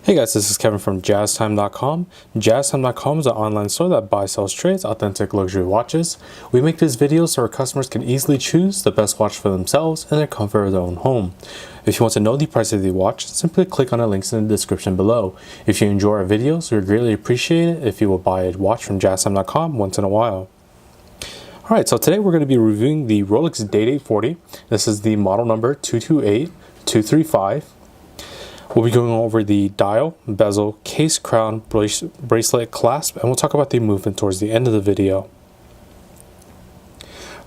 Hey guys, this is Kevin from JazTime.com. JazTime.com is an online store that buys, sells, trades authentic luxury watches. We make these videos so our customers can easily choose the best watch for themselves in their comfort of their own home. If you want to know the price of the watch, simply click on the links in the description below. If you enjoy our videos, we greatly appreciate it if you will buy a watch from JazTime.com once in a while. Alright, so today we're going to be reviewing the Rolex Day-Date 40. This is the model number 228235. We'll be going over the dial, bezel, case, crown, bracelet, clasp, and we'll talk about the movement towards the end of the video.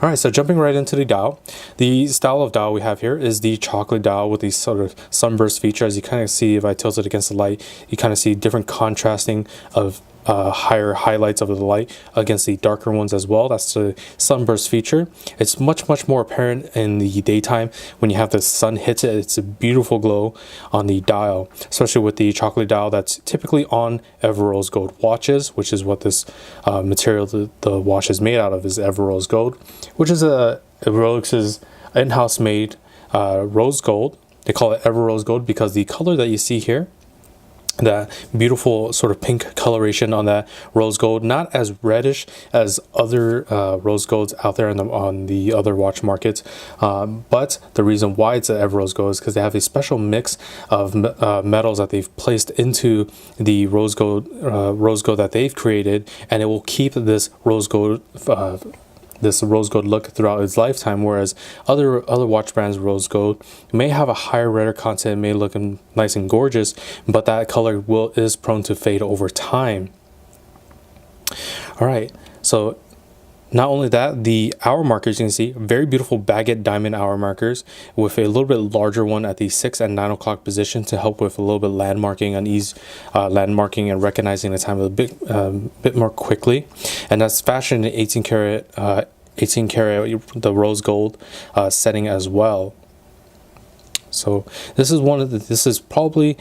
Alright, so jumping right into the dial. The style of dial we have here is the chocolate dial with the sort of sunburst feature. As you kind of see, if I tilt it against the light, you kind of see different contrasting of higher highlights of the light against the darker ones as well. That's the sunburst feature. It's much more apparent in the daytime when you have the sun hits it. It's a beautiful glow on the dial, especially with the chocolate dial that's typically on ever rose gold watches, which is what this material the watch is made out of, is ever rose gold, which is a Rolex's in-house made rose gold. They call it ever rose gold because the color that you see here, that beautiful sort of pink coloration on that rose gold, not as reddish as other rose golds out there on the other watch markets, but the reason why it's an ever rose gold is because they have a special mix of metals that they've placed into the rose gold that they've created, and it will keep this rose gold look throughout its lifetime, whereas other watch brands rose gold may have a higher redder content, may look nice and gorgeous, but that color is prone to fade over time. Alright, so not only that, the hour markers, you can see very beautiful baguette diamond hour markers with a little bit larger one at the 6 and 9 o'clock position to help with a little bit landmarking and landmarking and recognizing the time a bit more quickly. And that's fashioned in 18 karat the rose gold setting as well. So this is probably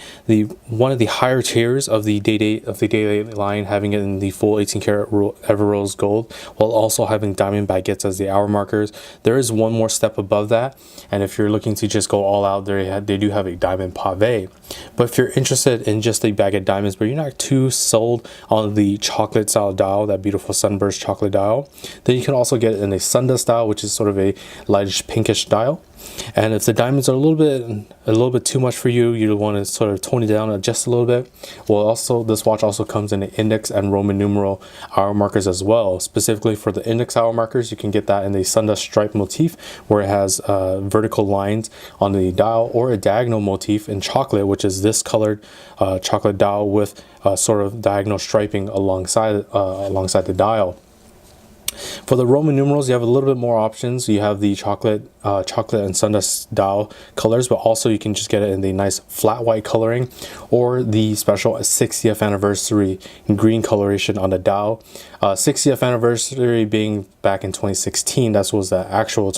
one of the higher tiers of the Day-Date line, having it in the full 18 karat ever rose gold, while also having diamond baguettes as the hour markers. There is one more step above that, and if you're looking to just go all out, they do have a diamond pave. But if you're interested in just the baguette diamonds, but you're not too sold on the chocolate style dial, that beautiful sunburst chocolate dial, then you can also get it in a sundust style, which is sort of a lightish pinkish dial. And if the diamonds are a little bit too much for you, you want to sort of tone it down, adjust a little bit. Well, also this watch also comes in the index and Roman numeral hour markers as well. Specifically for the index hour markers, you can get that in the sundust stripe motif, where it has vertical lines on the dial, or a diagonal motif in chocolate, which is this colored chocolate dial with sort of diagonal striping alongside the dial. For the Roman numerals, you have a little bit more options. You have the chocolate and sundust dial colors, but also you can just get it in the nice flat white coloring, or the special 60th anniversary green coloration on the dial. 60th anniversary being back in 2016. That was the actual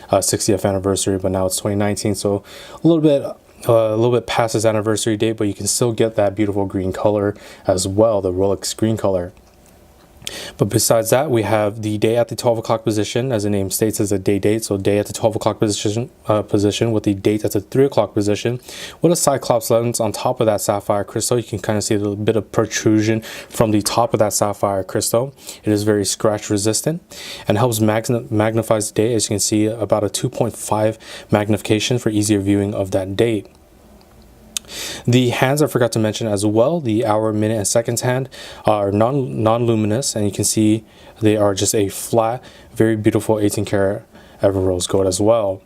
60th anniversary, but now it's 2019, so a little bit past its anniversary date, but you can still get that beautiful green color as well, the Rolex green color. But besides that, we have the day at the 12 o'clock position, as the name states, as a day date. So day at the 12 o'clock position with the date at the 3 o'clock position, with a cyclops lens on top of that sapphire crystal. You can kind of see a little bit of protrusion from the top of that sapphire crystal. It is very scratch resistant and helps magnifies the date. As you can see, about a 2.5 magnification for easier viewing of that date. The hands I forgot to mention as well. The hour, minute, and seconds hand are non-luminous, and you can see they are just a flat, very beautiful 18 karat ever rose gold as well.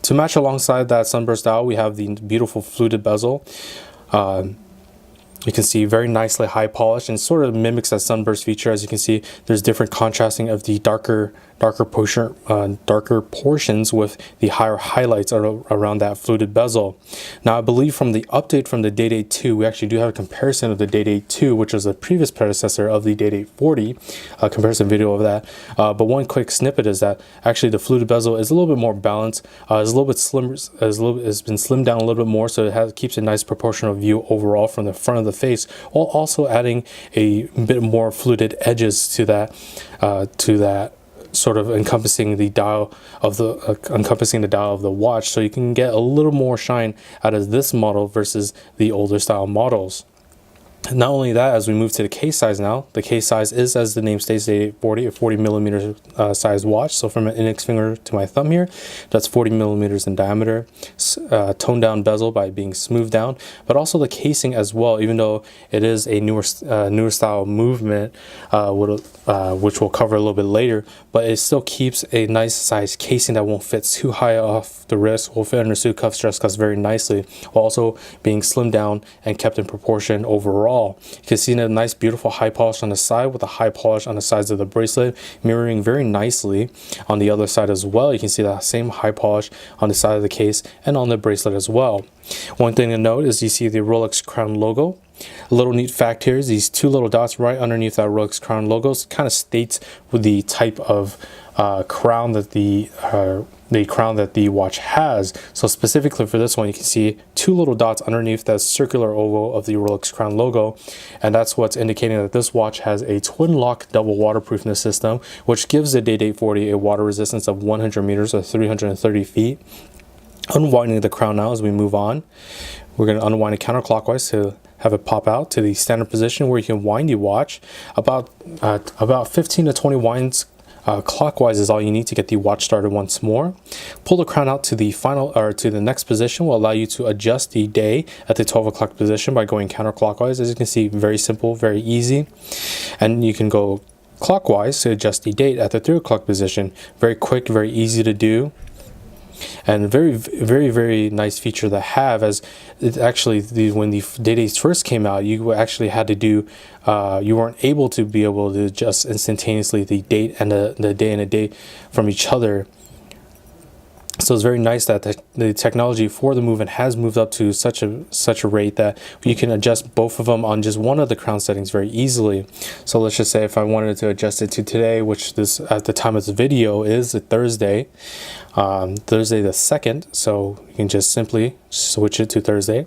To match alongside that sunburst dial, we have the beautiful fluted bezel. You can see very nicely high polished and sort of mimics that sunburst feature. As you can see, there's different contrasting of the darker portions with the higher highlights around that fluted bezel. Now, I believe from the update from the Day-Date 2, we actually do have a comparison of the Day-Date 2, which was the previous predecessor of the Day-Date 40, a comparison video of that. But one quick snippet is that actually the fluted bezel is a little bit more balanced, is a little bit slimmer, has been slimmed down a little bit more, so it keeps a nice proportional view overall from the front of the face, while also adding a bit more fluted edges to that sort of encompassing the dial of the watch, so you can get a little more shine out of this model versus the older style models. Not only that, as we move to the case size now, the case size is, as the name states, a 40 millimeter size watch. So from an index finger to my thumb here, that's 40 millimeters in diameter. Toned down bezel by being smoothed down, but also the casing as well. Even though it is a newer style movement, which we'll cover a little bit later, but it still keeps a nice size casing that won't fit too high off the wrist, will fit under suit cuffs, dress cuffs very nicely, while also being slimmed down and kept in proportion overall. You can see a nice beautiful high polish on the side with a high polish on the sides of the bracelet, mirroring very nicely on the other side as well. You can see that same high polish on the side of the case and on the bracelet as well. One thing to note is you see the Rolex crown logo. A little neat fact here is these two little dots right underneath that Rolex crown logo kind of states with the type of crown that the watch has. So specifically for this one, you can see two little dots underneath that circular oval of the Rolex crown logo, and that's what's indicating that this watch has a twin lock double waterproofness system, which gives the Day-Date 40 a water resistance of 100 meters or 330 feet. Unwinding the crown now as we move on, we're going to unwind it counterclockwise to have it pop out to the standard position where you can wind your watch. About 15 to 20 winds clockwise is all you need to get the watch started once more. Pull the crown out to the next position will allow you to adjust the day at the 12 o'clock position by going counterclockwise. As you can see, very simple, very easy. And you can go clockwise to adjust the date at the 3 o'clock position. Very quick, very easy to do. And very nice feature to have, as it actually, when the Day-Dates first came out, you actually had to do, you weren't able to adjust instantaneously the date and the day and the date from each other. So it's very nice that the technology for the movement has moved up to such a rate that you can adjust both of them on just one of the crown settings very easily. So let's just say if I wanted to adjust it to today, which this at the time of the video is Thursday the 2nd, so you can just simply switch it to Thursday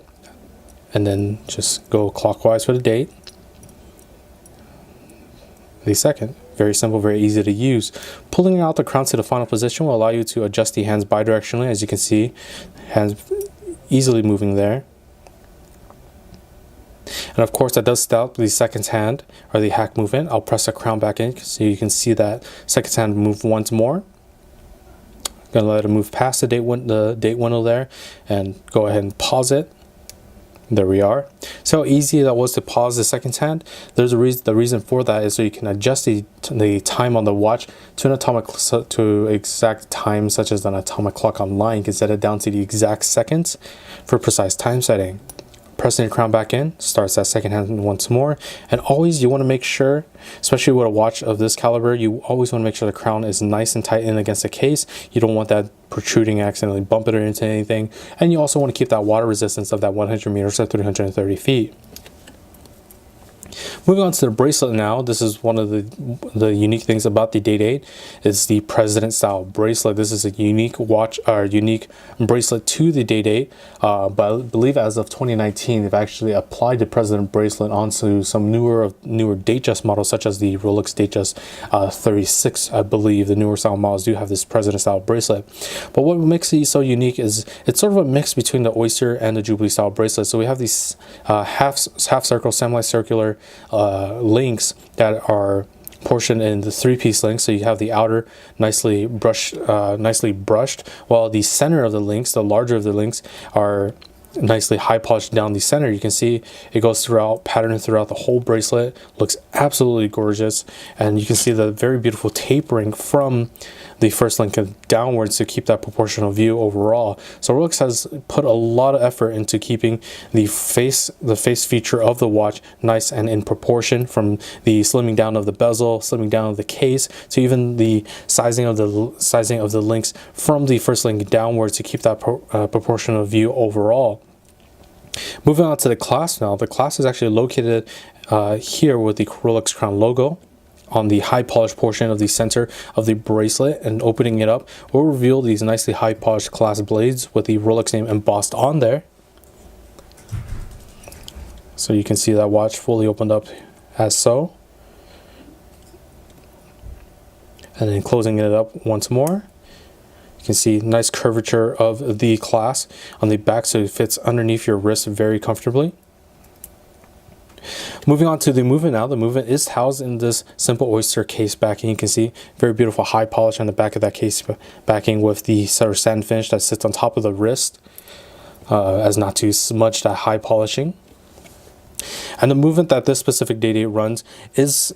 and then just go clockwise for the date, the 2nd. Very simple, very easy to use. Pulling out the crown to the final position will allow you to adjust the hands bidirectionally. As you can see, hands easily moving there. And of course, that does stop the second hand or the hack movement. I'll press the crown back in so you can see that second hand move once more. Gonna let it move past the date window there and go ahead and pause it. There we are. So how easy that was to pause the second hand. There's a reason. The reason for that is so you can adjust the time on the watch to exact time, such as an atomic clock online. You can set it down to the exact seconds for precise time setting. Pressing the crown back in starts that second hand once more. And always you want to make sure, especially with a watch of this caliber, you always want to make sure the crown is nice and tight in against the case. You don't want that protruding, accidentally bumping it into anything. And you also want to keep that water resistance of that 100 meters or 330 feet. Moving on to the bracelet now, this is one of the unique things about the Day-Date is the president style bracelet. This is a unique watch or unique bracelet to the Day-Date, but I believe as of 2019 they've actually applied the president bracelet onto some newer Datejust models, such as the Rolex Datejust 36. I believe the newer style models do have this president style bracelet. But what makes it so unique is it's sort of a mix between the Oyster and the Jubilee style bracelet. So we have these half circle, semicircular links that are portioned in the three-piece links. So you have the outer nicely brushed, while the center of the links, the larger of the links, are nicely high polished down the center. You can see it goes patterned throughout the whole bracelet. Looks absolutely gorgeous, and you can see the very beautiful tapering from the first link downwards to keep that proportional view overall. So Rolex has put a lot of effort into keeping the face feature of the watch nice and in proportion, from the slimming down of the bezel, slimming down of the case, to even the sizing of the links from the first link downwards to keep that proportional view overall. Moving on to the clasp now. The clasp is actually located here with the Rolex crown logo on the high polished portion of the center of the bracelet, and opening it up will reveal these nicely high polished clasp blades with the Rolex name embossed on there. So you can see that watch fully opened up as so. And then closing it up once more. You can see nice curvature of the clasp on the back, so it fits underneath your wrist very comfortably. Moving on to the movement now. The movement is housed in this simple oyster case backing. You can see very beautiful high polish on the back of that case backing with the sort of satin finish that sits on top of the wrist as not to smudge that high polishing. And the movement that this specific Day-Date runs is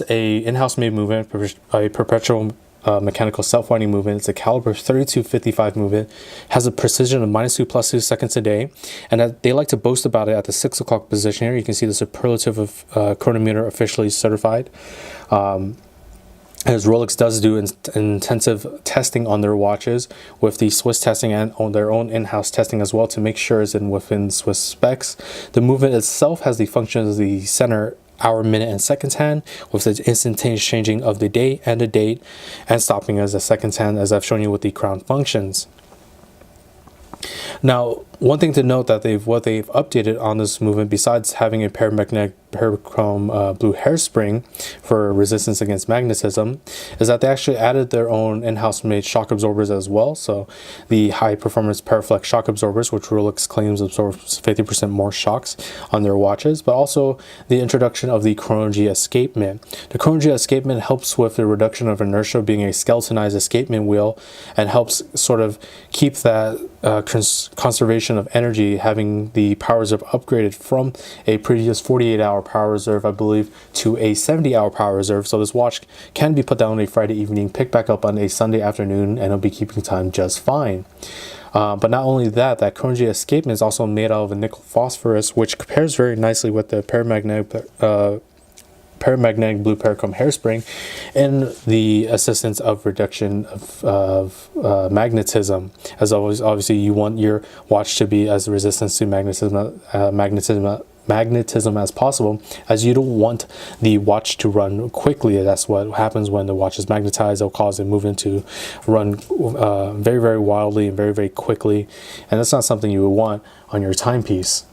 a in-house made movement, a perpetual mechanical self-winding movement. It's a caliber 3255 movement, has a precision of -2 +2 seconds a day, and they like to boast about it at the 6 o'clock position. Here you can see the superlative of chronometer officially certified. As Rolex does do intensive testing on their watches, with the Swiss testing and on their own in-house testing as well, to make sure it's within Swiss specs. The movement itself has the function of the center hour, minute, and seconds hand, with the instantaneous changing of the day and the date, and stopping as a seconds hand, as I've shown you with the crown functions. Now, one thing to note that what they've updated on this movement, besides having a paramagnetic parachrome blue hairspring for resistance against magnetism, is that they actually added their own in-house made shock absorbers as well. So the high performance Paraflex shock absorbers, which Rolex claims absorbs 50% more shocks on their watches, but also the introduction of the Chrono-G escapement. The Chrono-G escapement helps with the reduction of inertia, being a skeletonized escapement wheel, and helps sort of keep that conservation of energy, having the power reserve upgraded from a previous 48-hour power reserve, I believe, to a 70-hour power reserve. So this watch can be put down on a Friday evening, picked back up on a Sunday afternoon, and it'll be keeping time just fine. But not only that, that Chrono-G escapement is also made out of a nickel phosphorus, which compares very nicely with the paramagnetic blue parachrome hairspring, and the assistance of reduction of magnetism. As always, obviously you want your watch to be as resistant to magnetism as possible, as you don't want the watch to run quickly. That's what happens when the watch is magnetized. It'll cause the movement to run very, very wildly and very, very quickly, and that's not something you would want on your timepiece.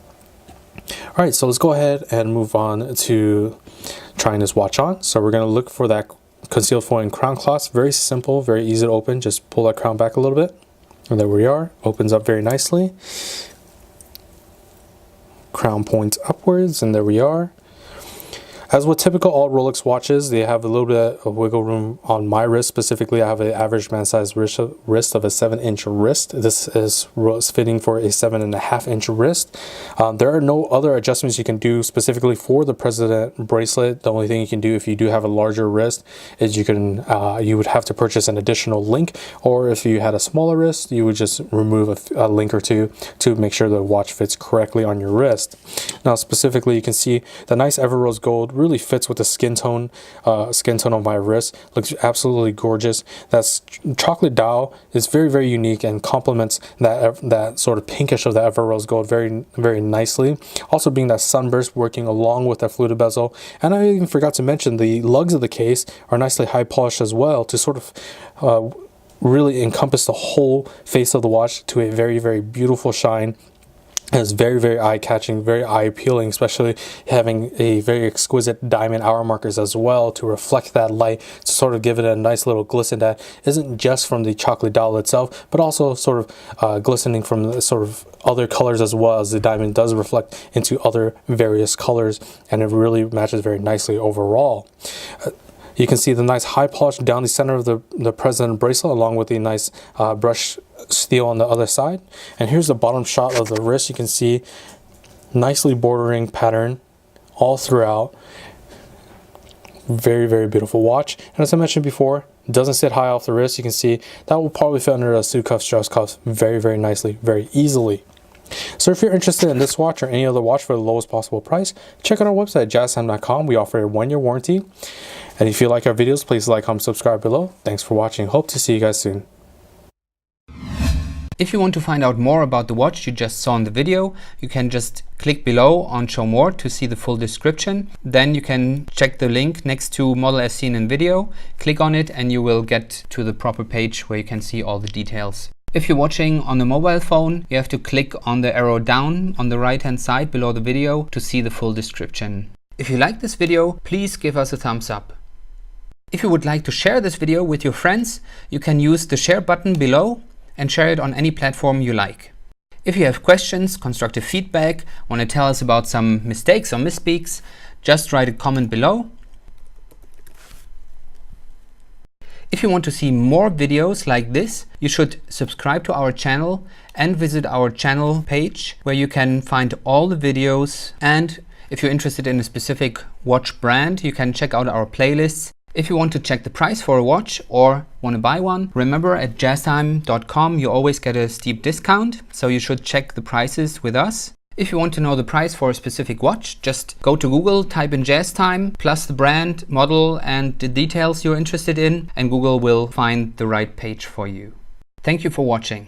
All right, so let's go ahead and move on to trying this watch on. So we're going to look for that concealed foil and crown clasp. Very simple, very easy to open. Just pull that crown back a little bit, and there we are. Opens up very nicely. Crown points upwards, and there we are. As with typical all Rolex watches, they have a little bit of wiggle room on my wrist. Specifically, I have an average man-sized wrist of a 7-inch wrist. This is fitting for a 7.5-inch wrist. There are no other adjustments you can do specifically for the President bracelet. The only thing you can do if you do have a larger wrist is you would have to purchase an additional link, or if you had a smaller wrist, you would just remove a link or two to make sure the watch fits correctly on your wrist. Now, specifically, you can see the nice Ever Rose Gold really fits with the skin tone of my wrist. Looks absolutely gorgeous. That chocolate dial is very, very unique and complements that sort of pinkish of the Ever Rose Gold very, very nicely. Also, being that sunburst working along with that fluted bezel. And I even forgot to mention the lugs of the case are nicely high polished as well, to sort of really encompass the whole face of the watch to a very, very beautiful shine. And it's very, very eye-catching, very eye-appealing, especially having a very exquisite diamond hour markers as well to reflect that light, to sort of give it a nice little glisten that isn't just from the chocolate dial itself, but also sort of glistening from the sort of other colors, as well as the diamond does reflect into other various colors, and it really matches very nicely overall. You can see the nice high polish down the center of the President bracelet, along with the nice brush steel on the other side. And here's the bottom shot of the wrist. You can see nicely bordering pattern all throughout. Very, very beautiful watch. And as I mentioned before, it doesn't sit high off the wrist. You can see that will probably fit under a suit cuff, stress cuff very, very nicely, very easily. So if you're interested in this watch or any other watch for the lowest possible price, check out our website, JazTime.com. We offer a 1-year warranty. And if you like our videos, please like, comment, subscribe below. Thanks for watching. Hope to see you guys soon. If you want to find out more about the watch you just saw in the video, you can just click below on Show More to see the full description. Then you can check the link next to Model as seen in video, click on it, and you will get to the proper page where you can see all the details. If you're watching on a mobile phone, you have to click on the arrow down on the right hand side below the video to see the full description. If you like this video, please give us a thumbs up. If you would like to share this video with your friends, you can use the share button below and share it on any platform you like. If you have questions, constructive feedback, want to tell us about some mistakes or misspeaks, just write a comment below. If you want to see more videos like this, you should subscribe to our channel and visit our channel page where you can find all the videos. And if you're interested in a specific watch brand, you can check out our playlists. If you want to check the price for a watch or want to buy one, remember at JazTime.com you always get a steep discount, so you should check the prices with us. If you want to know the price for a specific watch, just go to Google, type in JazTime, plus the brand, model and the details you're interested in, and Google will find the right page for you. Thank you for watching.